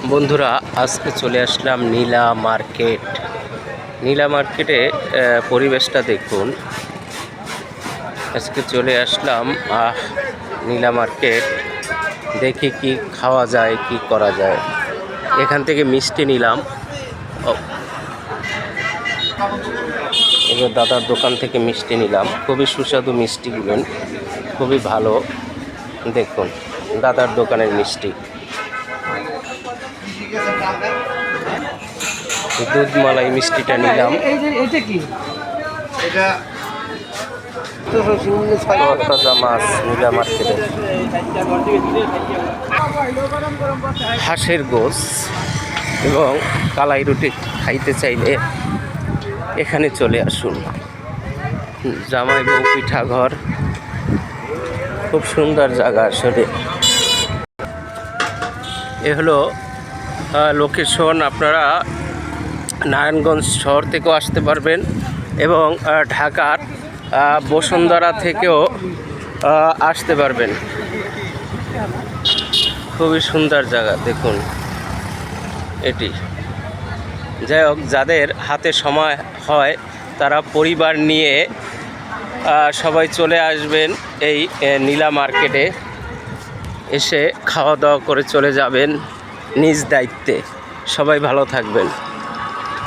বন্ধুরা, আজকে চলে আসলাম নীলা মার্কেট। নীলা মার্কেটে পরিবেশটা দেখুন। আজকে চলে আসলাম নীলা মার্কেট, দেখি কি খাওয়া যায়, কি করা যায়। এখান থেকে মিষ্টি নিলাম। এবার দাদার দোকান থেকে মিষ্টি নিলাম, খুবই সুস্বাদু মিষ্টিগুলো, খুবই ভালো। দেখুন দাদার দোকানের মিষ্টি। দুধ মালাই মিষ্টিটা নিলাম। তাজা মাছ নীলা মার্কেটে। হাঁসের গোশ এবং কালাই রুটি খাইতে চাইলে এখানে চলে আসুন। জামাই বউ পিঠা ঘর, খুব সুন্দর জায়গা আসলে। এ হলো লোকেশন। আপনারা নারায়ণগঞ্জ শহর থেকেও আসতে পারবেন এবং ঢাকার বসুন্ধরা থেকেও আসতে পারবেন। খুবই সুন্দর জায়গা দেখুন এটি। যাই হোক, যাদের হাতে সময় হয় তারা পরিবার নিয়ে সবাই চলে আসবেন এই নীলা মার্কেটে। এসে খাওয়া দাওয়া করে চলে যাবেন নিজ দায়িত্বে। সবাই ভালো থাকবেন।